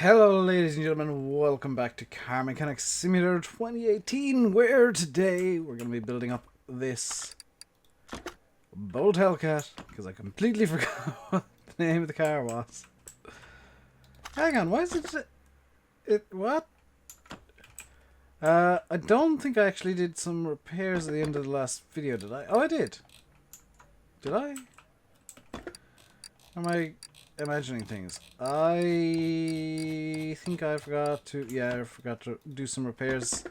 Hello ladies and gentlemen, welcome back to Car Mechanics Simulator 2018, where today we're going to be building up this Bolt Hellcat, because I completely forgot what the name of the car was. Hang on, why is what? I don't think I actually did some repairs at the end of the last video, did I? Oh, I did. Did I? Am I imagining things? I think I forgot to... Yeah, I forgot to do some repairs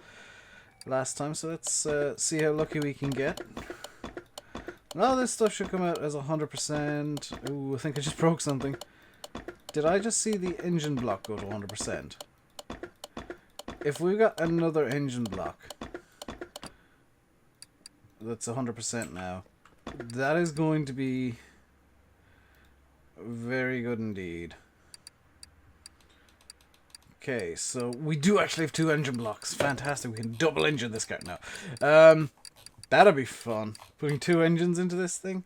last time, so let's see how lucky we can get. Now this stuff should come out as 100%. Ooh, I think I just broke something. Did I just see the engine block go to 100%? If we got another engine block that's 100% now, that is going to be very good indeed. Okay, so we do actually have two engine blocks. Fantastic. We can double engine this car now. That'll be fun. Putting two engines into this thing.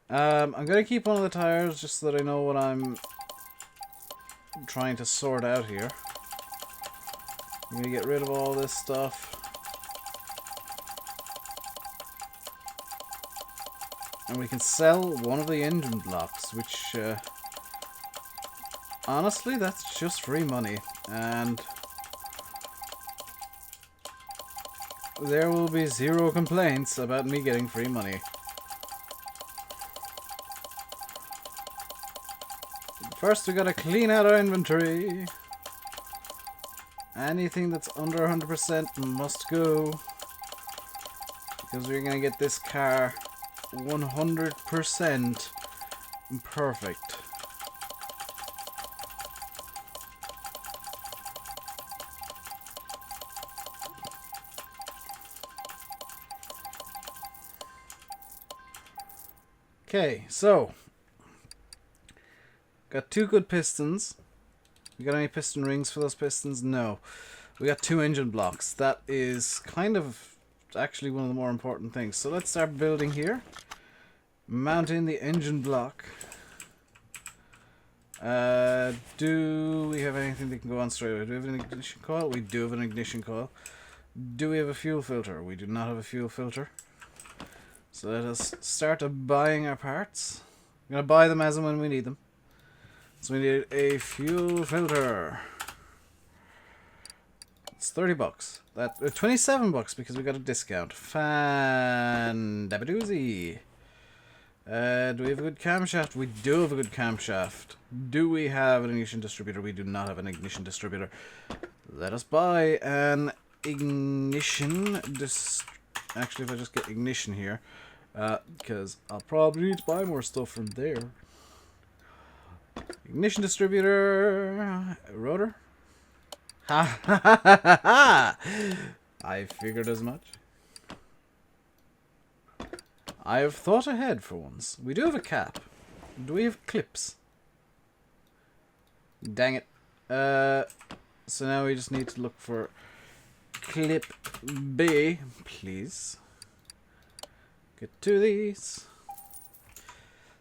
I'm going to keep one of the tires just so that I know what I'm trying to sort out here. I'm going to get rid of all this stuff. And we can sell one of the engine blocks, which, honestly, that's just free money. And there will be zero complaints about me getting free money. First, we gotta clean out our inventory. Anything that's under 100% must go, because we're gonna get this car 100% perfect. Okay, so got two good pistons. We got any piston rings for those pistons? No. We got two engine blocks. That is kind of actually one of the more important things. So let's start building here. Mount in the engine block. Do we have anything that can go on straight away? Do we have an ignition coil? We do have an ignition coil. Do we have a fuel filter? We do not have a fuel filter. So let us start buying our parts. I'm going to buy them as and when we need them. So we need a fuel filter. It's 30 bucks. That 27 bucks because we got a discount. Fan-dabba-doozy. Do we have a good camshaft? We do have a good camshaft. Do we have an ignition distributor? We do not have an ignition distributor. Let us buy an ignition. Actually, if I just get ignition here, because I'll probably need to buy more stuff from there. Ignition distributor. Rotor. Ha ha ha ha ha! I figured as much. I have thought ahead for once. We do have a cap. Do we have clips? Dang it. So now we just need to look for clip B, please. Get to these.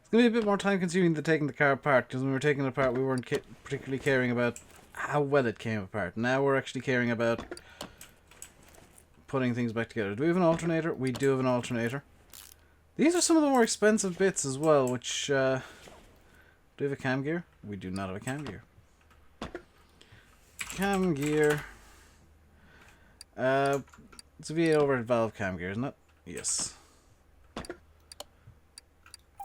It's going to be a bit more time consuming than taking the car apart, because when we were taking it apart we weren't particularly caring about how well it came apart. Now we're actually caring about putting things back together. Do we have an alternator? We do have an alternator. These are some of the more expensive bits as well, which, do we have a cam gear? We do not have a cam gear. Cam gear. It's a V8 overhead valve cam gear, isn't it? Yes.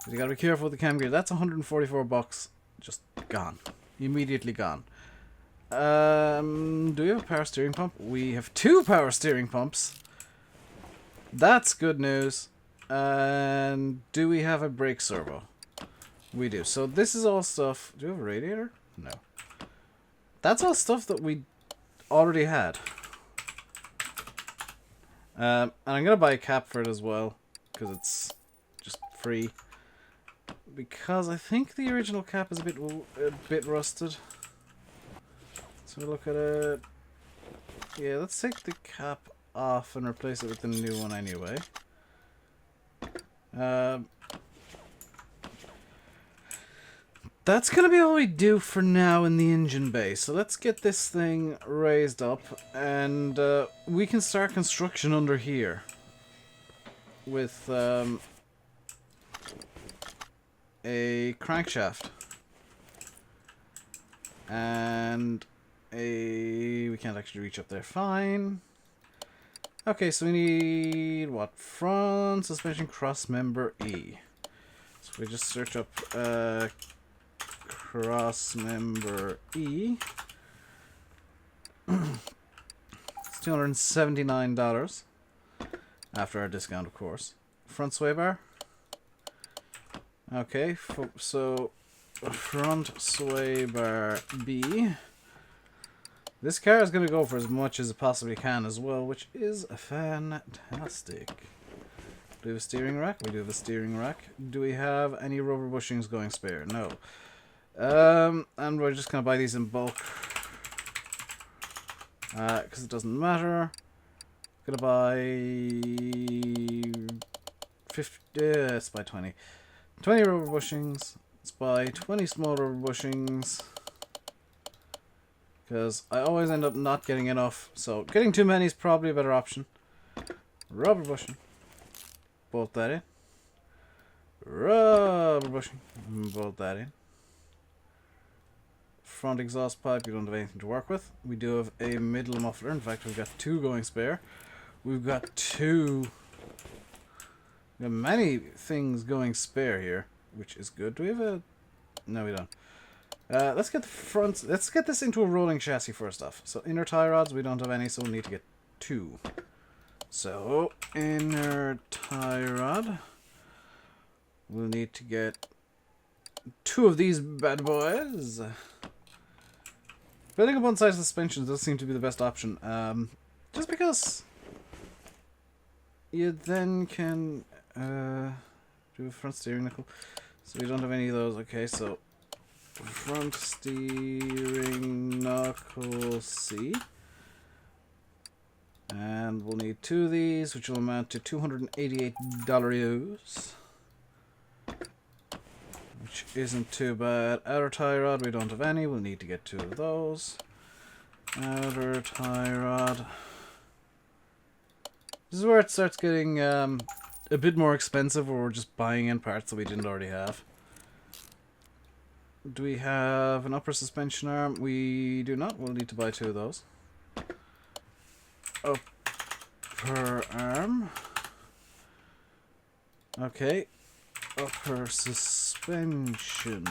You gotta be careful with the cam gear. That's 144 bucks. Just gone. Immediately gone. Do we have a power steering pump? We have two power steering pumps. That's good news. And do we have a brake servo? We do. So this is all stuff. Do we have a radiator? No. That's all stuff that we already had. And I'm going to buy a cap for it as well, because it's just free. Because I think the original cap is a bit rusted. So look at it. Yeah, let's take the cap off and replace it with the new one anyway. that's going to be all we do for now in the engine bay. So let's get this thing raised up, and we can start construction under here with a crankshaft and we can't actually reach up there. Fine. Okay, so we need what? Front suspension cross member E. So we just search up cross member E. It's $279 after our discount, of course. Front sway bar. Okay, so front sway bar B. This car is going to go for as much as it possibly can as well, which is fantastic. Do we have a steering rack? We do have a steering rack. Do we have any rubber bushings going spare? No. And we're just going to buy these in bulk. Because it doesn't matter. Going to buy 50, let's buy 20. 20 rubber bushings. Let's buy 20 small rubber bushings. Because I always end up not getting enough. So getting too many is probably a better option. Rubber bushing. Bolt that in. Rubber bushing. Bolt that in. Front exhaust pipe, we don't have anything to work with. We do have a middle muffler. In fact, we've got 2 going spare. We've got 2. We have many things going spare here, which is good. Do we have a... No, we don't. Let's get the front... Let's get this into a rolling chassis first off. So, inner tie rods, we don't have any, so we'll need to get 2. So, inner tie rod. We'll need to get 2 of these bad boys. Building up one side suspensions does seem to be the best option. Just because you then can do a front steering knuckle. So we don't have any of those. Okay, so front steering knuckle C. And we'll need 2 of these, which will amount to $288. Which isn't too bad. Outer tie rod, we don't have any. We'll need to get 2 of those. Outer tie rod. This is where it starts getting a bit more expensive, where we're just buying in parts that we didn't already have. Do we have an upper suspension arm? We do not. We'll need to buy 2 of those. Upper arm. Okay. Upper suspension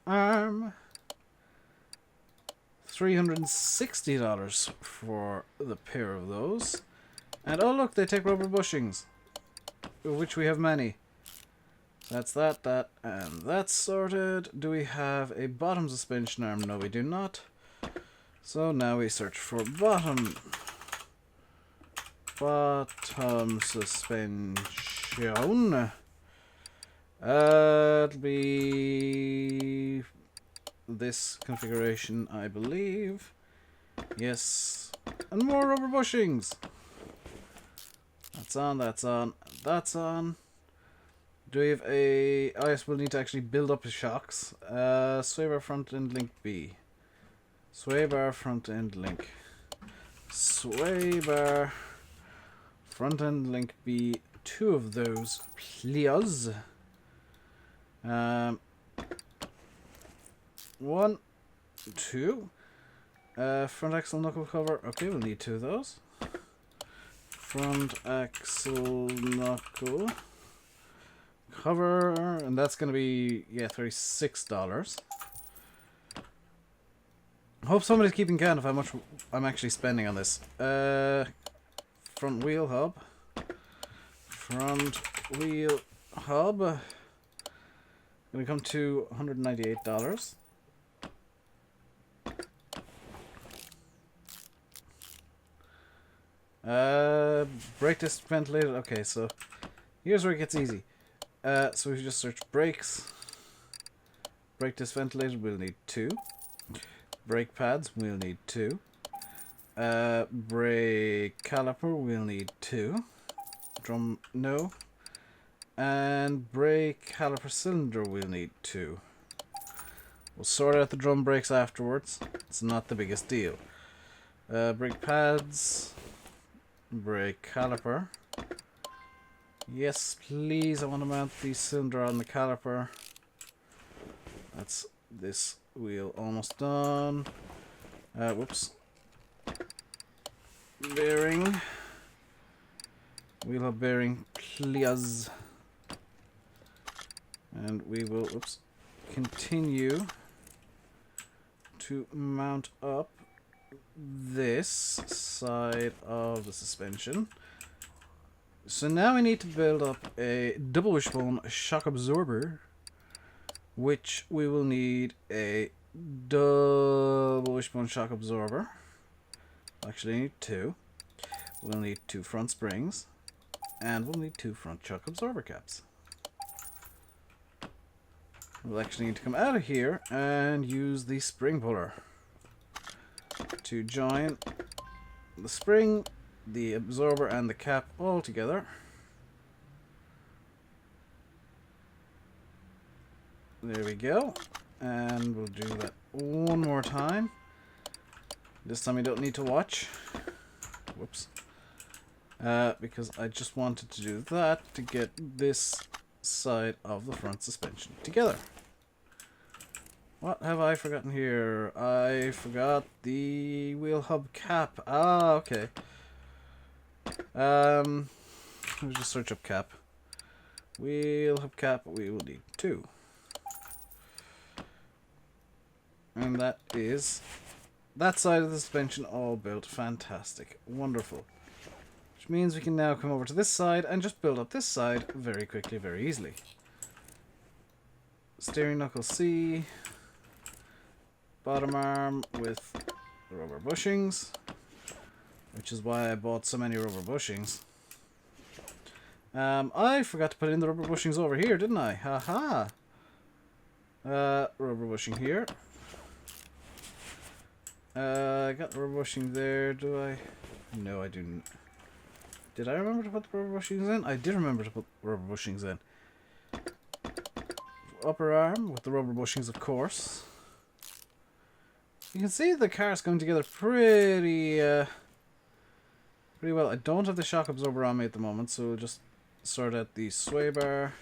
arm. $360 for the pair of those. And oh look, they take rubber bushings, which we have many. That's that, and that's sorted. Do we have a bottom suspension arm? No, we do not. So now we search for bottom suspension. It'll be this configuration, I believe. Yes. And more rubber bushings. That's on, that's on, that's on. Do we have a... Oh yes, we'll need to actually build up the shocks. Sway bar front end link B. Sway bar front end link. Sway bar front end link B. 2 of those, please. 1, 2. Front axle knuckle cover. Okay, we'll need 2 of those. Front axle knuckle cover, and that's going to be, yeah, $36. Hope somebody's keeping count of how much I'm actually spending on this. Front wheel hub. Front wheel hub. Going to come to $198. Brake disc ventilated. Okay, so here's where it gets easy. So we just search brakes. Brake disc ventilated, we'll need 2. Brake pads, we'll need 2. Brake caliper, we'll need 2. Drum, no. And brake caliper cylinder, we'll need 2. We'll sort out the drum brakes afterwards. It's not the biggest deal. Brake pads. Brake caliper. Yes, please. I want to mount the cylinder on the caliper. That's this wheel almost done. Whoops. Bearing. Wheel hub bearing, please. And we will, oops, continue to mount up this side of the suspension. So now we need to build up a double wishbone shock absorber, which we will need a double wishbone shock absorber. Actually, need two. We'll need 2 front springs, and we'll need 2 front shock absorber caps. We'll actually need to come out of here and use the spring puller to join the spring, the absorber, and the cap all together. There we go. And we'll do that one more time. This time you don't need to watch. Whoops. Because I just wanted to do that to get this side of the front suspension together. What have I forgotten here? I forgot the wheel hub cap. Ah, okay. Let me just search up cap. Wheel hub cap, we will need 2. And that is that side of the suspension all built. Fantastic. Wonderful. Which means we can now come over to this side and just build up this side very quickly, very easily. Steering knuckle C. Bottom arm with rubber bushings. Which is why I bought so many rubber bushings. I forgot to put in the rubber bushings over here, didn't I? Haha. Rubber bushing here. I got the rubber bushing there, do I? No, I didn't. Did I remember to put the rubber bushings in? I did remember to put rubber bushings in. Upper arm with the rubber bushings, of course. You can see the car's going together pretty well. I don't have the shock absorber on me at the moment, so we'll just sort out the sway bar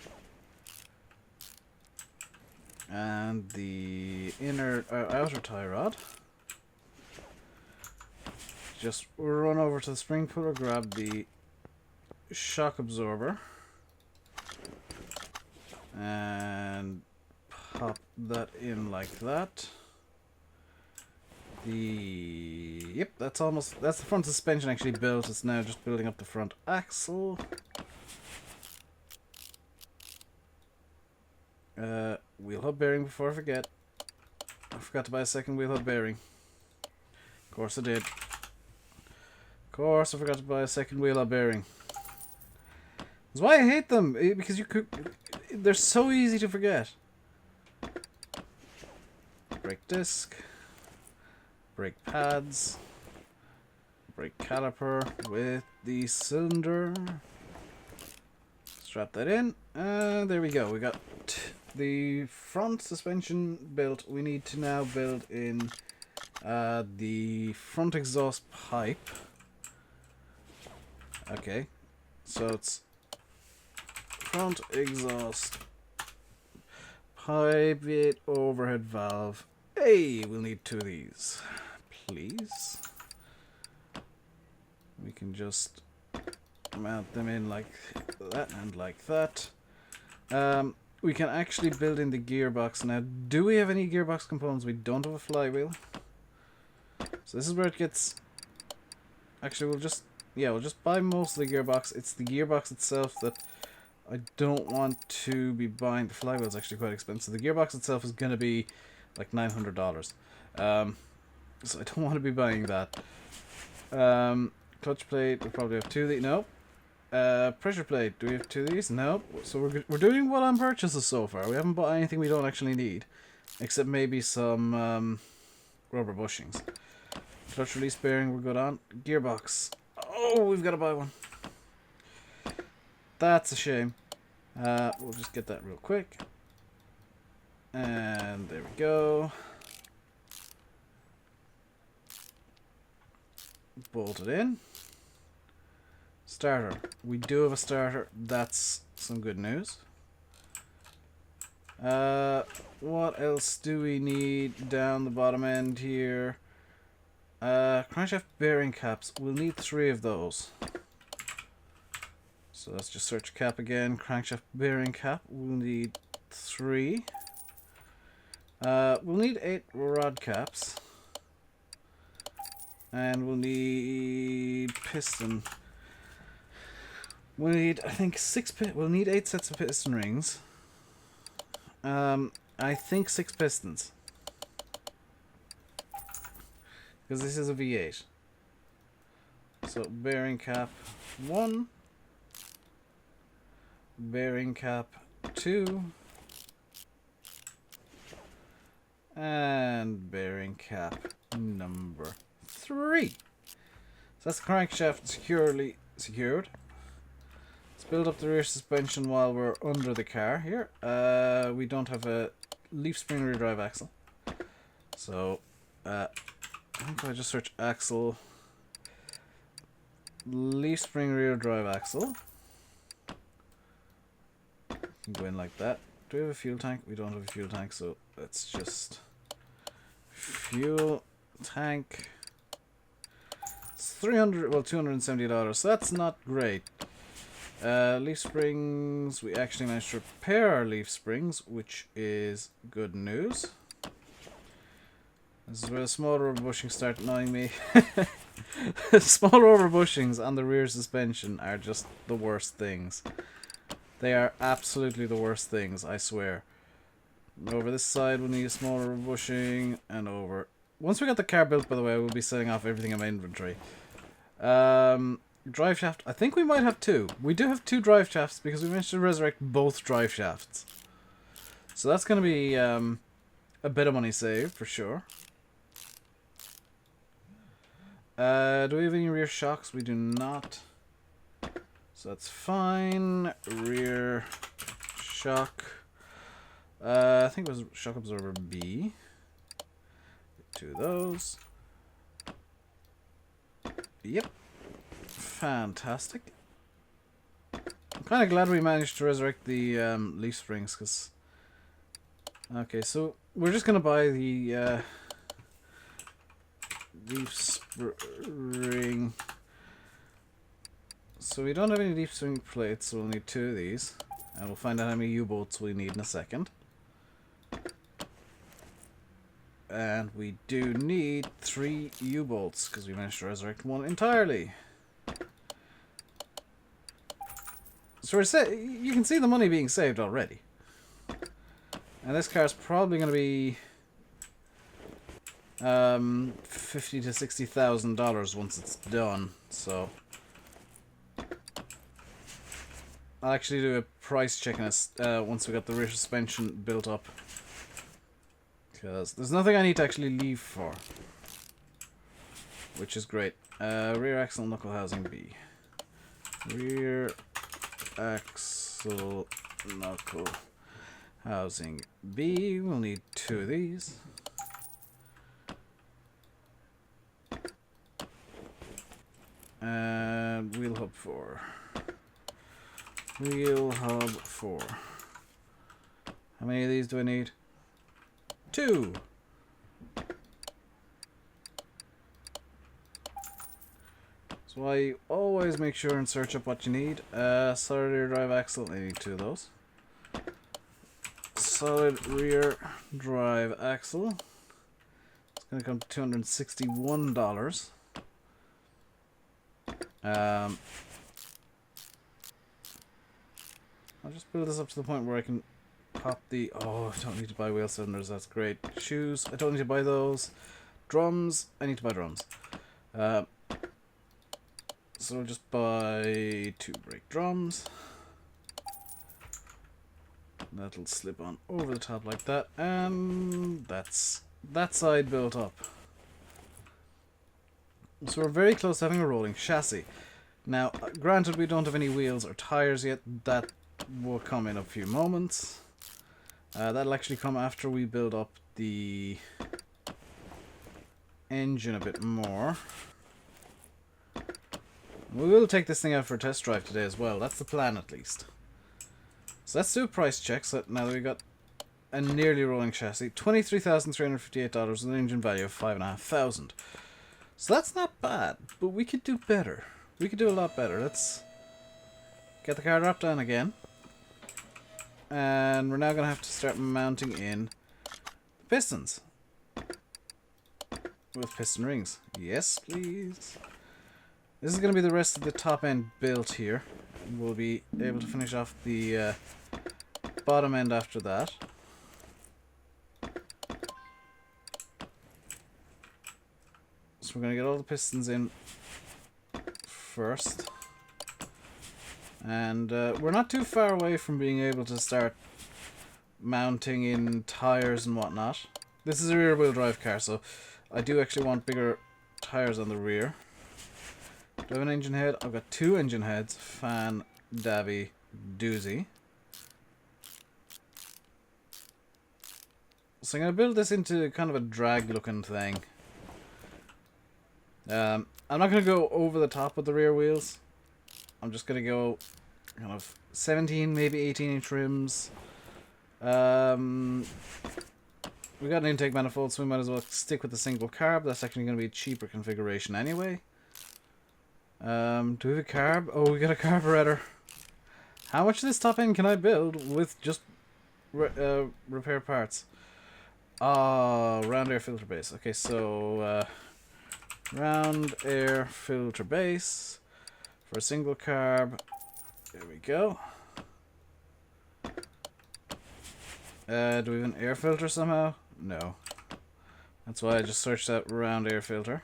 and the inner outer tie rod. Just run over to the spring puller, grab the shock absorber, and pop that in like that. Yep, that's the front suspension actually built. It's now just building up the front axle. Wheel hub bearing before I forget. I forgot to buy a second wheel hub bearing. Of course I did. Of course I forgot to buy a second wheel hub bearing. That's why I hate them, because they're so easy to forget. Brake disc. Brake pads, brake caliper with the cylinder. Strap that in, and there we go. We got the front suspension built. We need to now build in the front exhaust pipe. Okay, so it's front exhaust pipe with overhead valve. Hey, we'll need 2 of these. Please. We can just mount them in like that and like that. We can actually build in the gearbox now. Do we have any gearbox components? We don't have a flywheel. So this is where it gets... Actually, we'll just buy most of the gearbox. It's the gearbox itself that I don't want to be buying. The flywheel is actually quite expensive. The gearbox itself is going to be like $900. So I don't want to be buying that. Clutch plate, we probably have 2 of these. Nope. Pressure plate, do we have 2 of these? Nope. So we're doing well on purchases so far. We haven't bought anything we don't actually need. Except maybe some rubber bushings. Clutch release bearing, we're good on. Gearbox. Oh, we've got to buy one. That's a shame. We'll just get that real quick. And there we go. Bolt it in. Starter. We do have a starter. That's some good news. What else do we need down the bottom end here? Crankshaft bearing caps. We'll need 3 of those. So let's just search cap again. Crankshaft bearing cap. We'll need 3. We'll need 8 rod caps. And we'll need piston. We'll need, I think, we'll need 8 sets of piston rings. I think 6 pistons. Because this is a V8. So, bearing cap 1. Bearing cap 2. And bearing cap number 3. So that's the crankshaft securely secured. Let's build up the rear suspension while we're under the car here. We don't have a leaf spring rear drive axle. So, I think if I just search axle, leaf spring rear drive axle. Go in like that. Do we have a fuel tank? We don't have a fuel tank, so let's just fuel tank. It's $270, so that's not great. Leaf springs, we actually managed to repair our leaf springs, which is good news. This is where the small rubber bushings start annoying me. Small rubber bushings on the rear suspension are just the worst things. They are absolutely the worst things, I swear. Over this side we'll need a small rubber bushing, and over... Once we got the car built, by the way, we'll be setting off everything in my inventory. Drive shaft, I think we might have 2. We do have 2 drive shafts because we managed to resurrect both drive shafts. So that's going to be a bit of money saved, for sure. Do we have any rear shocks? We do not. So that's fine. Rear shock. I think it was shock absorber B. 2 of those. Yep. Fantastic. I'm kind of glad we managed to resurrect the leaf springs, because... Okay, so we're just going to buy the leaf spring... So we don't have any leaf spring plates, so we'll need 2 of these. And we'll find out how many U-bolts we need in a second. And we do need 3 U-bolts, because we managed to resurrect 1 entirely. So you can see the money being saved already. And this car is probably going to be $50,000 to $60,000 once it's done. So I'll actually do a price check on this once we got the rear suspension built up. Because there's nothing I need to actually leave for. Which is great. Rear axle knuckle housing B. Rear axle knuckle housing B. We'll need 2 of these. And wheel hub 4. Wheel hub 4. How many of these do I need? 2. So I always make sure and search up what you need. Solid rear drive axle, I need 2 of those. Solid rear drive axle. It's going to come to $261. I'll just build this up to the point where I can pop the... Oh, I don't need to buy wheel cylinders, that's great. Shoes, I don't need to buy those. Drums, I need to buy drums. So I'll just buy 2 brake drums. That'll slip on over the top like that, and that's that side built up. So we're very close to having a rolling chassis. Now, granted we don't have any wheels or tires yet, that will come in a few moments. That'll actually come after we build up the engine a bit more. We will take this thing out for a test drive today as well. That's the plan, at least. So let's do a price check. So now that we got a nearly rolling chassis, $23,358 with an engine value of $5,500. So that's not bad, but we could do better. We could do a lot better. Let's get the car dropped down again. And we're now going to have to start mounting in pistons. With piston rings. Yes, please. This is going to be the rest of the top end built here. We'll be able to finish off the bottom end after that. So we're going to get all the pistons in first. And we're not too far away from being able to start mounting in tires and whatnot. This is a rear wheel drive car, so I do actually want bigger tires on the rear. Do I have an engine head? I've got 2 engine heads. Fan, dabby, doozy. So I'm going to build this into kind of a drag looking thing. I'm not going to go over the top of the rear wheels. I'm just going to go kind of 17, maybe 18 inch rims. We got an intake manifold, so we might as well stick with the single carb. That's actually going to be a cheaper configuration anyway. Do we have a carb? Oh, we got a carburetor. How much of this top end can I build with just repair parts? Round air filter base. Okay, so round air filter base for a single carb. There we go. Do we have an air filter somehow? No. That's why I just searched out round air filter.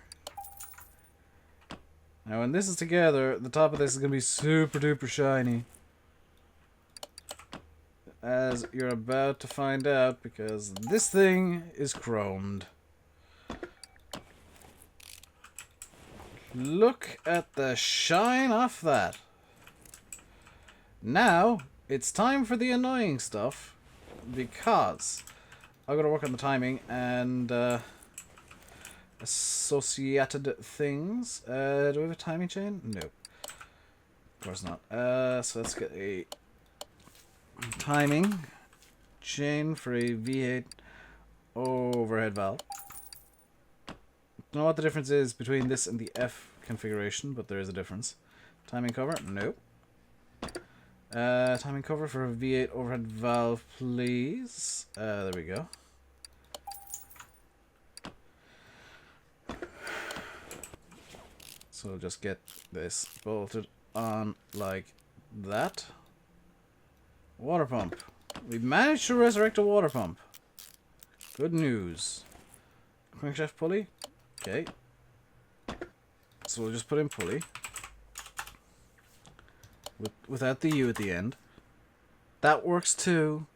Now when this is together, the top of this is going to be super duper shiny. As you're about to find out, because this thing is chromed. Look at the shine off that. Now, it's time for the annoying stuff, because I've got to work on the timing and associated things. Do we have a timing chain? No. Of course not. So let's get a timing chain for a V8 overhead valve. Don't know what the difference is between this and the F configuration, but there is a difference. Timing cover? Nope. Timing cover for a V8 overhead valve, please. There we go. So we'll just get this bolted on like that. Water pump. We managed to resurrect a water pump. Good news. Crankshaft pulley. Okay. So we'll just put in pulley. Without the U at the end. That works too.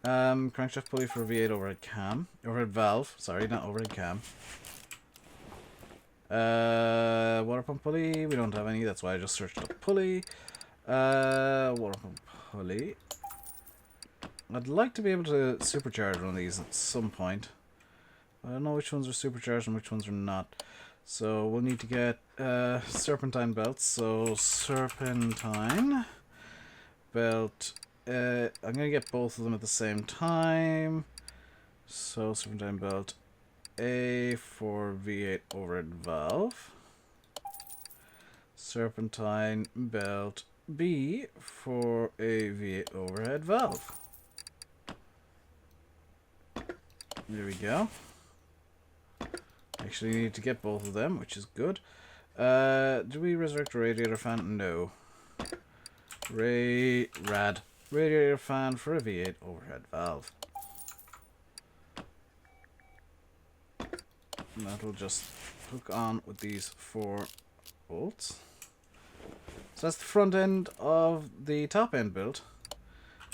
Crankshaft pulley for V8 overhead cam. Overhead valve. Sorry, not overhead cam. Water pump pulley. We don't have any. That's why I just searched up pulley. Water pump pulley. I'd like to be able to supercharge one of these at some point. I don't know which ones are supercharged and which ones are not. So we'll need to get serpentine belts. So serpentine belt. I'm gonna get both of them at the same time. So serpentine belt A for V8 overhead valve. Serpentine belt B for a V8 overhead valve. There we go. Actually need to get both of them, which is good. Do we resurrect a radiator fan? No. Rad. Radiator fan for a V8 overhead valve. And that'll just hook on with these 4 bolts. So that's the front end of the top end built.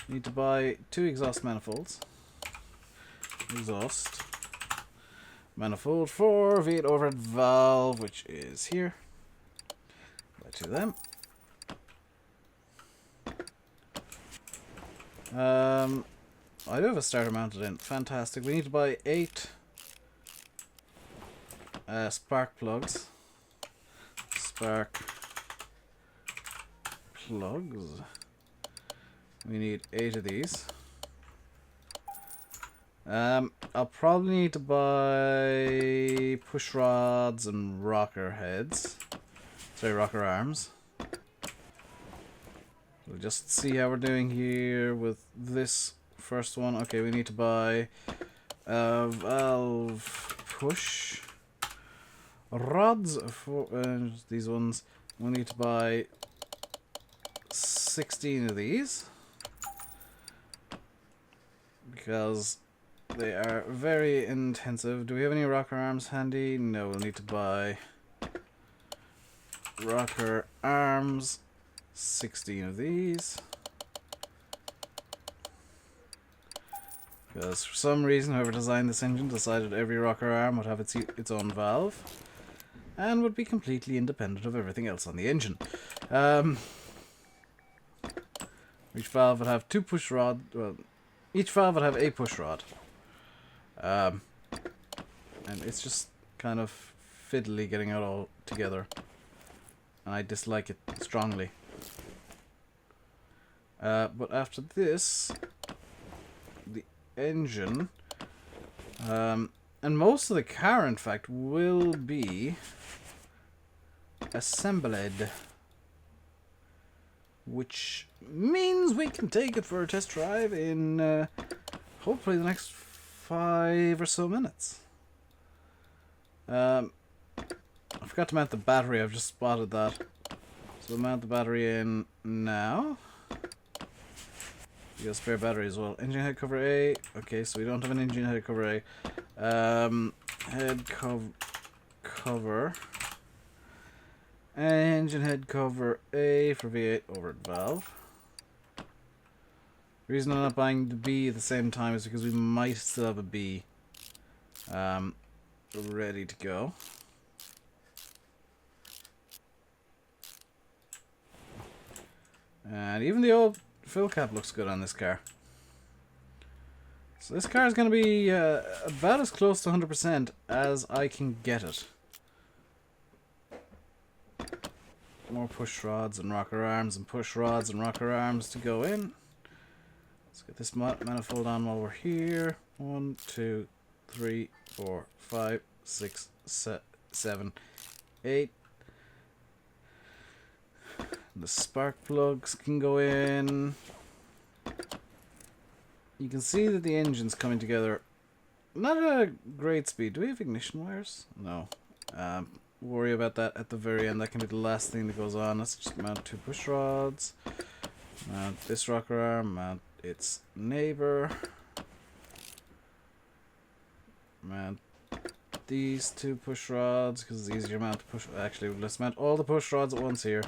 Need to buy 2 exhaust manifolds. Exhaust manifold for V8 overhead valve, which is here. Buy 2 of them. I do have a starter mounted in. Fantastic. We need to buy 8 spark plugs. Spark plugs. We need 8 of these. I'll probably need to buy push rods and rocker heads. Sorry, rocker arms. We'll just see how we're doing here with this first one. Okay, we need to buy valve push rods for these ones. We need to buy 16 of these because they are very intensive. Do we have any rocker arms handy? No, we'll need to buy rocker arms, 16 of these. Because for some reason whoever designed this engine decided every rocker arm would have its own valve and would be completely independent of everything else on the engine. Each valve would have 2 push rods. Well, each valve would have a push rod. And it's just kind of fiddly getting it all together. And I dislike it strongly. But after this, the engine, and most of the car, in fact, will be assembled. Which means we can take it for a test drive in hopefully the next 5 or so minutes. I forgot to mount the battery. I've just spotted that. So we'll mount the battery in now. We got a spare battery as well. Engine head cover A. Okay, so we don't have an engine head cover A. Head cover. Engine head cover A for V8 overhead valve. The reason I'm not buying the B at the same time is because we might still have a B ready to go. And even the old fill cap looks good on this car. So this car is going to be about as close to 100% as I can get it. More push rods and rocker arms and push rods and rocker arms to go in. Let's get this manifold on while we're here. 1, 2, 3, 4, 5, 6, 7, 8. The spark plugs can go in. You can see that the engine's coming together. Not at a great speed. Do we have ignition wires? No. Worry about that at the very end. That can be the last thing that goes on. Let's just mount 2 push rods. Mount this rocker arm. Mount its neighbor. Mount these 2 push rods because it's easier to mount the push. Actually, let's mount all the push rods at once here.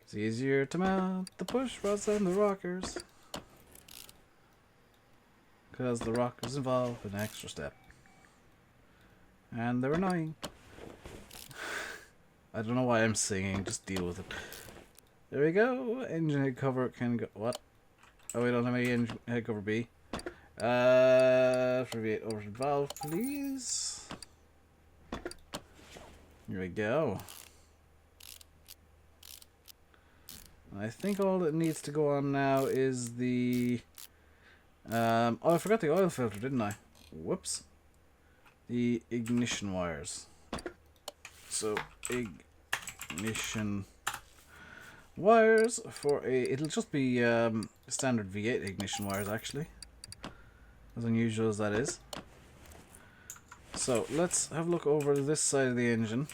It's easier to mount the push rods than the rockers because the rockers involve an extra step and they're annoying. I don't know why I'm singing, just deal with it. There we go. Engine head cover can go. What? Oh, we don't have any engine head cover B. For V8 overhead valve, please. Here we go. I think all that needs to go on now is the... oh, I forgot the oil filter, didn't I? Whoops. The ignition wires. So, ignition wires for a... It'll just be standard V8 ignition wires, actually. As unusual as that is. So, let's have a look over this side of the engine.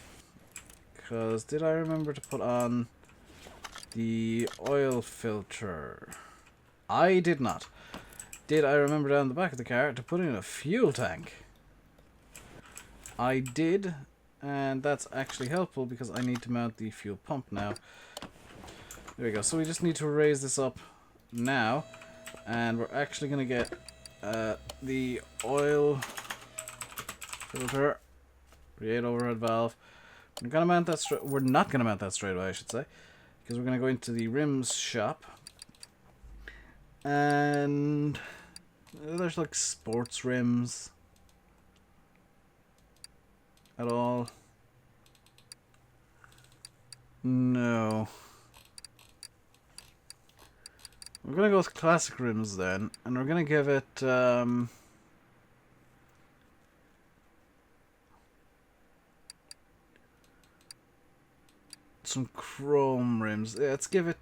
Because, did I remember to put on the oil filter? I did not. Did I remember down the back of the car to put in a fuel tank? I did. And that's actually helpful because I need to mount the fuel pump now. There we go. So we just need to raise this up now. And we're actually going to get the oil filter. V8 overhead valve. We're going to mount that straight. We're not going to mount that straight away, I should say. Because we're going to go into the rims shop. And There's like sports rims at all. No. We're gonna go with classic rims then, and we're gonna give it some chrome rims. Yeah, let's give it.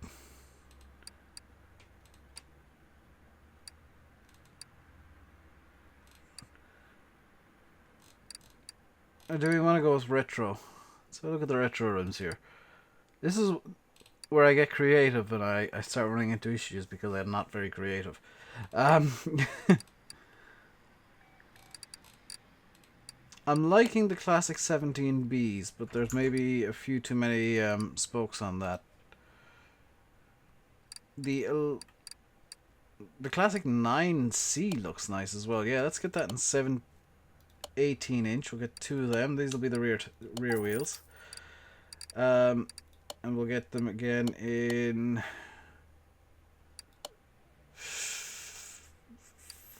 Or do we want to go with retro? So look at the retro rims here. This is where I get creative and I start running into issues because I'm not very creative. I'm liking the classic 17Bs, but there's maybe a few too many spokes on that. The classic 9C looks nice as well. Yeah, let's get that in 18 inch. We'll get two of them. These will be the rear wheels. And we'll get them again in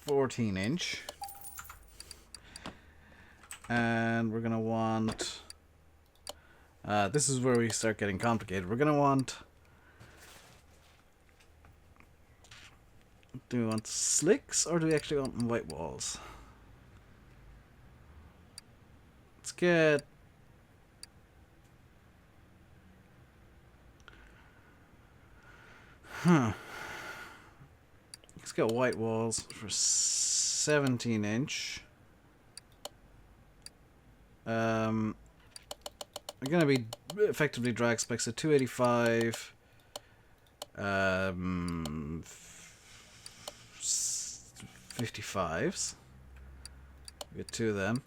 14 inch. And we're gonna want this is where we start getting complicated. We're gonna want, do we want slicks or do we actually want white walls? Let's get let's get white walls for 17 inch. They're gonna be effectively drag specs at 285 55s. We get two of them,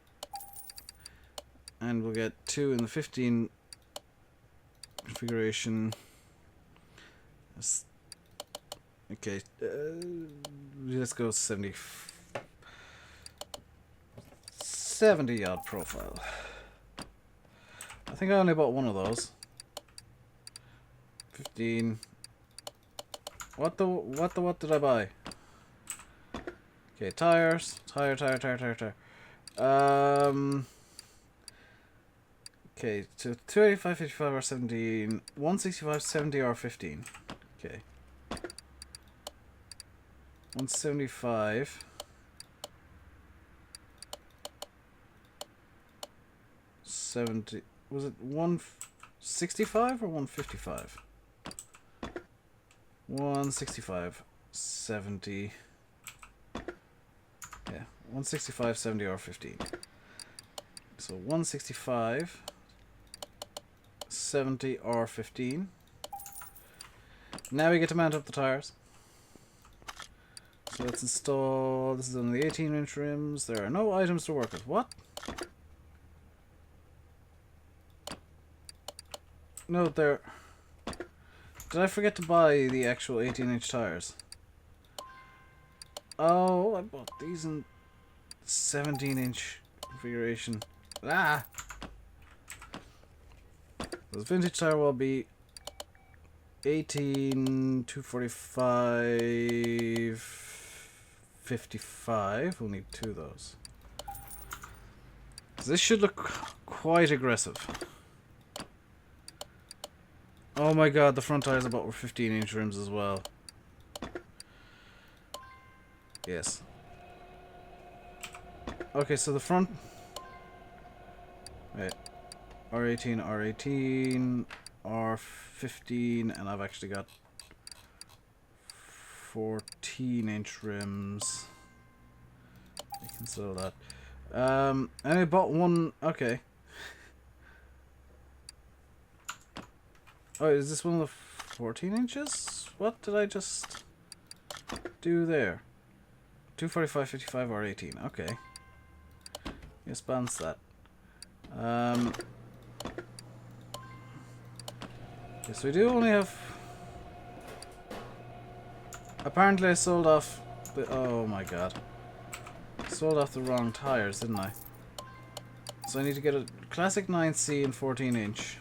and we'll get two in the 15 configuration. Okay, let's go 70 odd profile. I think I only bought one of those. 15. What did I buy? Okay, tires. Tire. Okay, so 285, 55 or 17, 165, 70 or 15. Okay. 175. 70. Was it 165 or 155? 165, 70. Yeah, 165, 70 or 15. So 165, 70 or 15. Now we get to mount up the tires. So let's install, this is on the 18-inch rims. There are no items to work with. What? No, there. Did I forget to buy the actual 18-inch tires? Oh, I bought these in 17-inch configuration. Ah! The vintage tire will be 18, 245, 55. We'll need two of those. So this should look quite aggressive. Oh my god, the front tires I bought were 15-inch rims as well. Yes. Okay, so the front... Wait. R18, R15, and I've actually got 14-inch rims. You can sell that. And I bought one... Okay. Oh, is this one of the 14 inches? What did I just do there? 245, 55, or 18. Okay. Yes, balance that. Yes, we do only have... Apparently I sold off the... Oh my god. Sold off the wrong tires, didn't I? So I need to get a classic 9C and 14 inch.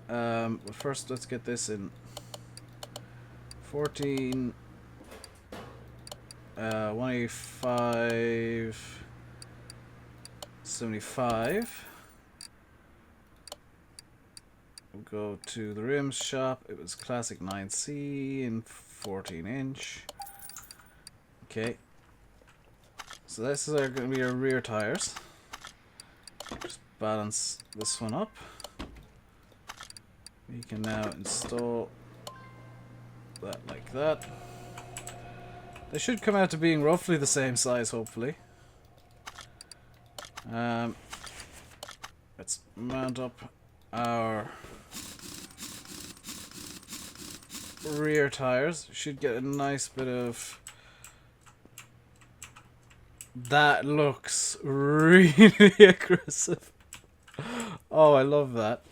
But first let's get this in 14 185, 75. We'll go to the rims shop. It was classic 9C in 14-inch. Okay. So this is going to be our rear tires. Just balance this one up. We can now install that like that. They should come out to being roughly the same size, hopefully. Let's mount up our rear tires. Should get a nice bit of... That looks really aggressive. Oh, I love that.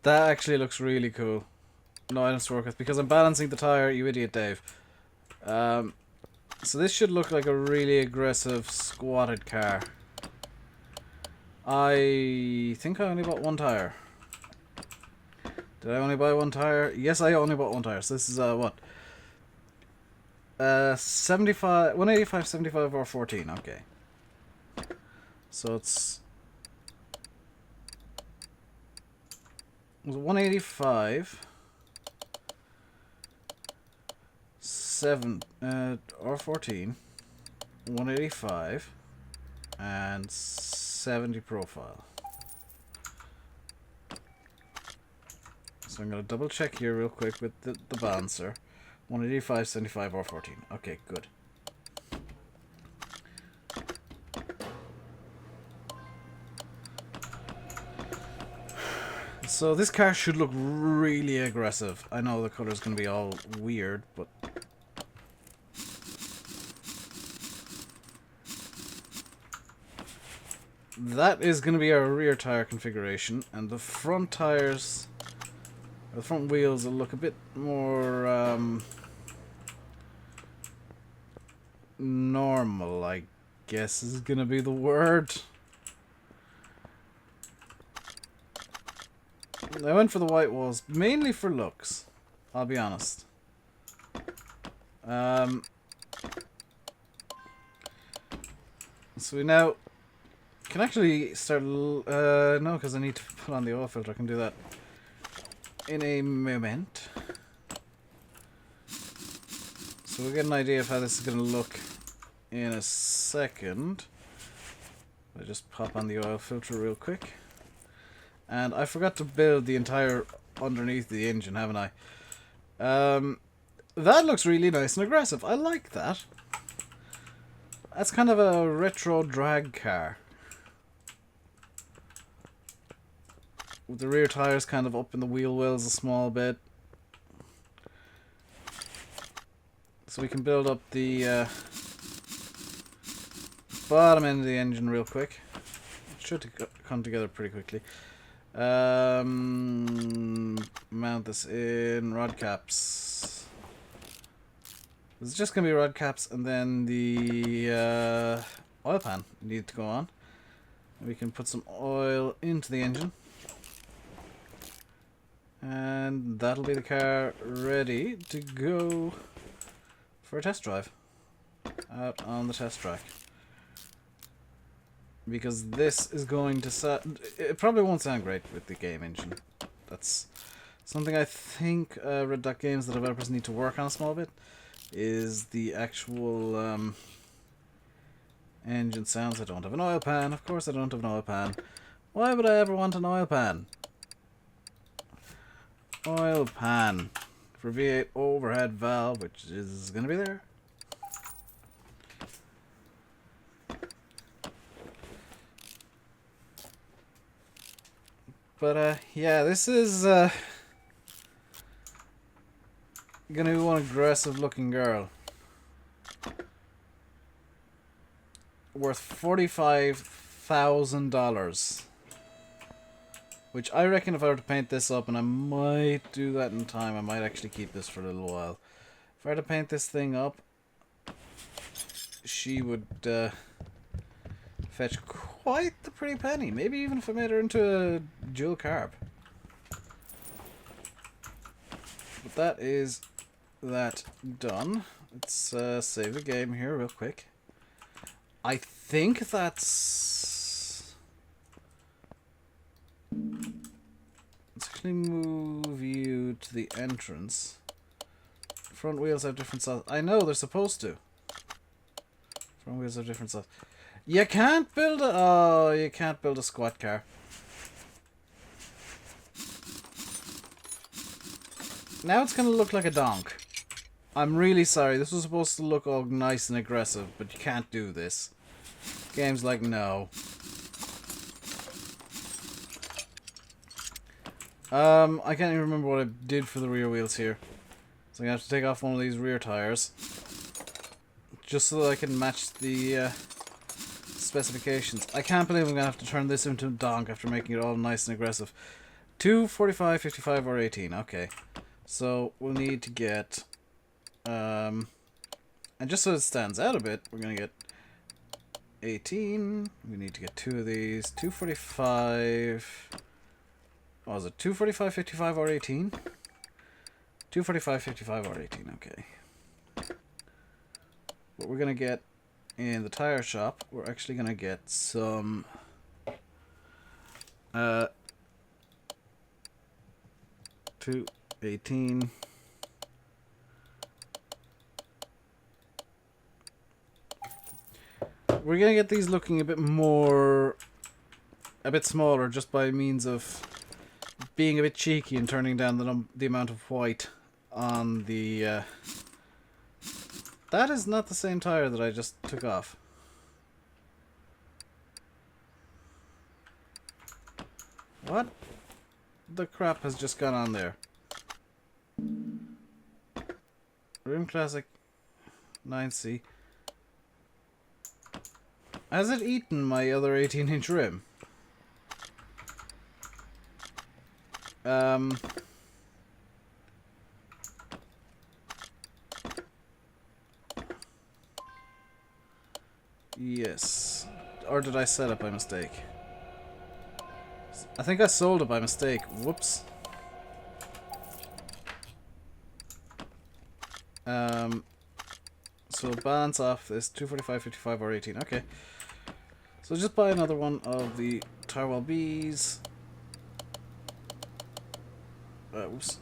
That actually looks really cool. No items to work with because I'm balancing the tire, you idiot, Dave. So this should look like a really aggressive squatted car. I think I only bought one tire. Did I only buy one tire? Yes, I only bought one tire. So this is what? 75, 185, 75, or 14. Okay. So it's 185, 7 or 14, 185, and 70 profile. So I'm going to double check here real quick with the balancer. 185, 75, or 14. Okay, good. So this car should look really aggressive. I know the color's going to be all weird, but... That is going to be our rear tire configuration, and the front tires... The front wheels will look a bit more normal, I guess is gonna be the word. I went for the white walls mainly for looks, I'll be honest. So we now can actually start. No, because I need to put on the oil filter. I can do that in a moment. So we'll get an idea of how this is going to look in a second. I just pop on the oil filter real quick. And I forgot to build the entire underneath the engine, haven't I? That looks really nice and aggressive. I like that. That's kind of a retro drag car. With the rear tires kind of up in the wheel wells a small bit. So we can build up the bottom end of the engine real quick. It should come together pretty quickly. Mount this in rod caps. It's just going to be rod caps and then the oil pan need to go on. We can put some oil into the engine. And that'll be the car ready to go for a test drive out on the test track. Because this is going to sound... It probably won't sound great with the game engine. That's something I think Red Dot Games, the developers, need to work on a small bit. Is the actual engine sounds. I don't have an oil pan. Of course I don't have an oil pan. Why would I ever want an oil pan? Oil pan for V8 overhead valve, which is going to be there. But yeah, this is going to be one aggressive looking girl. Worth $45,000. Which I reckon if I were to paint this up, and I might do that in time, I might actually keep this for a little while. If I were to paint this thing up, she would fetch quite the pretty penny. Maybe even if I made her into a dual carb. But that is that done. Let's save the game here real quick. I think that's... Let's actually move you to the entrance. Front wheels have different sizes. I know, they're supposed to. Front wheels have different sizes. You can't build a... Oh, you can't build a squat car. Now it's going to look like a donk. I'm really sorry. This was supposed to look all nice and aggressive, but you can't do this. Game's like, no. I can't even remember what I did for the rear wheels here. So I'm going to have to take off one of these rear tires. Just so that I can match the specifications. I can't believe I'm going to have to turn this into a donk after making it all nice and aggressive. 2, 45, 55, or 18. Okay. So we'll need to get... and just so it stands out a bit, we're going to get 18. We need to get 2 of these. 245... Oh, is it 245, 55, or 18? 245, 55, or 18, okay. What we're going to get in the tire shop, we're actually going to get some... 218... We're going to get these looking a bit more... a bit smaller, just by means of being a bit cheeky and turning down the amount of white on the... That is not the same tire that I just took off. What the crap has just gone on there? Rim Classic 9C. Has it eaten my other 18-inch rim? Yes. Or did I set it by mistake? I think I sold it by mistake. Whoops. So balance off this 245, 55, or 18. Okay. So just buy another one of the Tarwell Bs. Oops.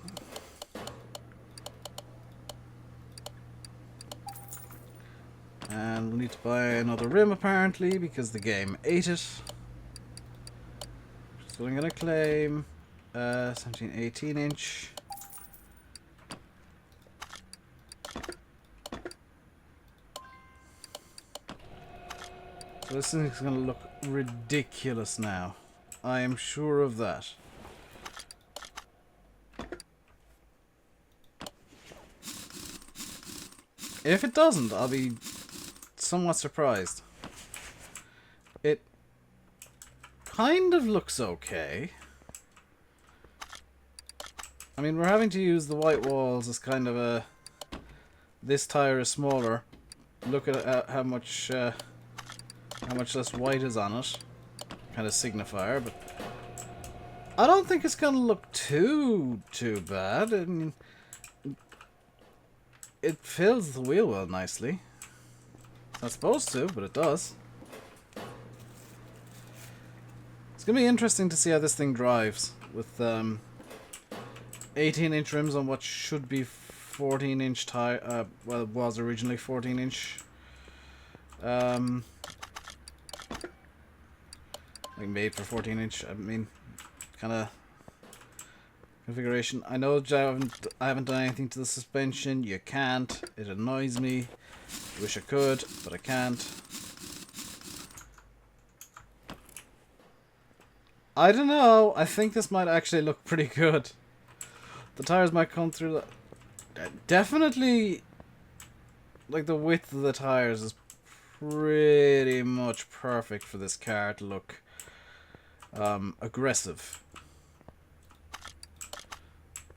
And we'll need to buy another rim apparently because the game ate it. So I'm gonna claim 17, 18 inch. So this thing's gonna look ridiculous now. I am sure of that. If it doesn't, I'll be somewhat surprised. It kind of looks okay. I mean, we're having to use the white walls as kind of a... This tire is smaller. Look at how much less white is on it. Kind of signifier, but... I don't think it's going to look too bad. I mean, it fills the wheel well nicely. It's not supposed to, but it does. It's going to be interesting to see how this thing drives with 18-inch rims on what should be 14-inch tire. Well, it was originally 14-inch. Like made for 14-inch. I mean, kind of configuration. I know I haven't done anything to the suspension. You can't. It annoys me. Wish I could, but I can't. I don't know. I think this might actually look pretty good. The tires might come through. Definitely, like the width of the tires is pretty much perfect for this car to look aggressive.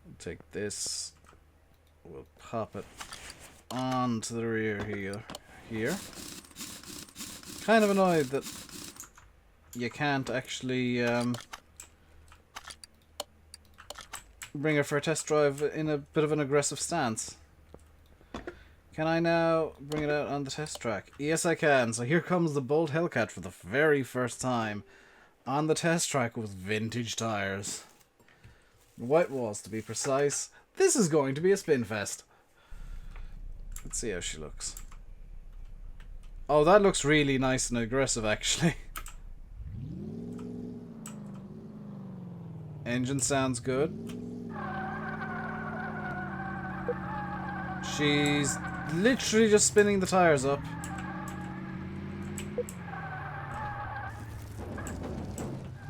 We'll take this. We'll pop it onto the rear here. Kind of annoyed that you can't actually bring it for a test drive in a bit of an aggressive stance. Can I now bring it out on the test track? Yes, I can. So here comes the Bolt Hellcat for the very first time on the test track with vintage tires. White walls, to be precise. This is going to be a spin fest. Let's see how she looks. Oh, that looks really nice and aggressive, actually. Engine sounds good. She's literally just spinning the tires up.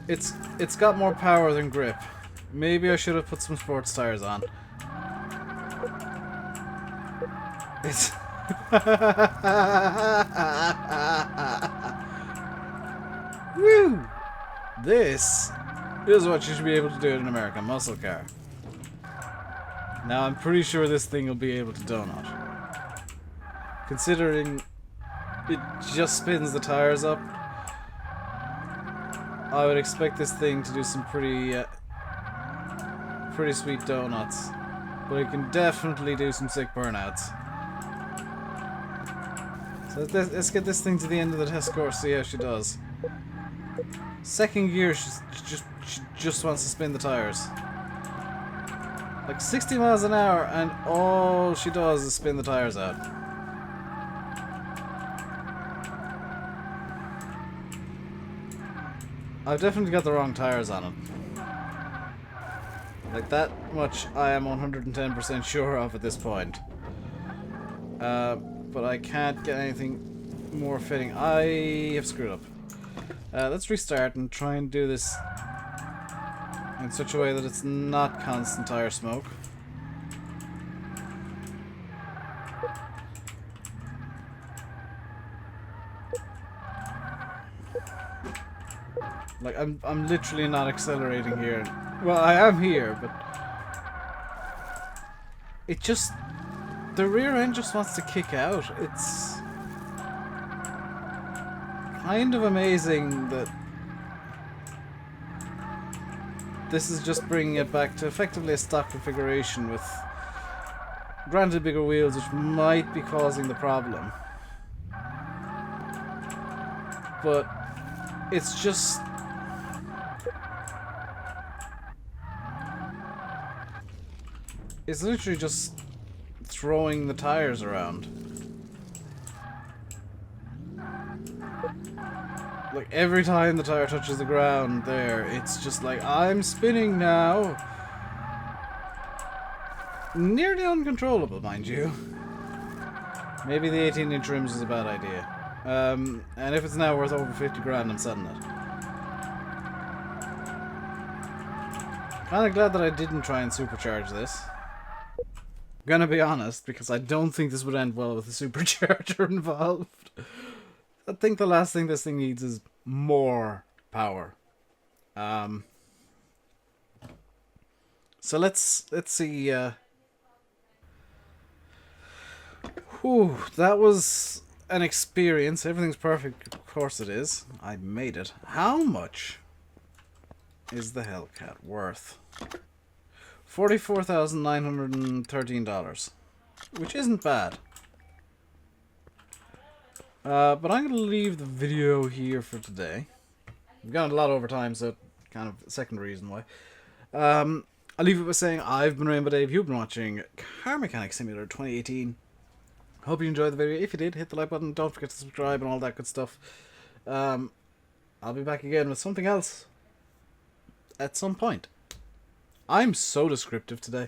It's got more power than grip. Maybe I should have put some sports tires on. It's woo! This is what you should be able to do in an American muscle car. Now I'm pretty sure this thing will be able to donut. Considering it just spins the tires up, I would expect this thing to do some pretty sweet donuts. But it can definitely do some sick burnouts. So let's get this thing to the end of the test course, see how she does. Second gear, she just wants to spin the tires. Like 60 miles an hour, and all she does is spin the tires out. I've definitely got the wrong tires on it. Like, that much I am 110% sure of at this point. But I can't get anything more fitting. I have screwed up. Let's restart and try and do this in such a way that it's not constant tire smoke. Like, I'm literally not accelerating here. Well, I am here, but it just, the rear end just wants to kick out. It's kind of amazing that this is just bringing it back to effectively a stock configuration with, granted, bigger wheels, which might be causing the problem. But it's just, it's literally just throwing the tires around. Like, every time the tire touches the ground there, it's just like, I'm spinning now. Nearly uncontrollable, mind you. Maybe the 18-inch rims is a bad idea. And if it's now worth over 50 grand, I'm selling it. Kinda glad that I didn't try and supercharge this. I'm gonna be honest, because I don't think this would end well with a supercharger involved. I think the last thing this thing needs is more power. So let's see. Whew, that was an experience. Everything's perfect. Of course it is. I made it. How much is the Hellcat worth? $44,913, which isn't bad. But I'm going to leave the video here for today. We've gone a lot over time, so kind of second reason why. I'll leave it by saying I've been RainbowDave. You've been watching Car Mechanic Simulator 2018. Hope you enjoyed the video. If you did, hit the like button. Don't forget to subscribe and all that good stuff. I'll be back again with something else at some point. I'm so descriptive today.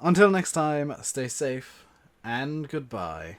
Until next time, stay safe and goodbye.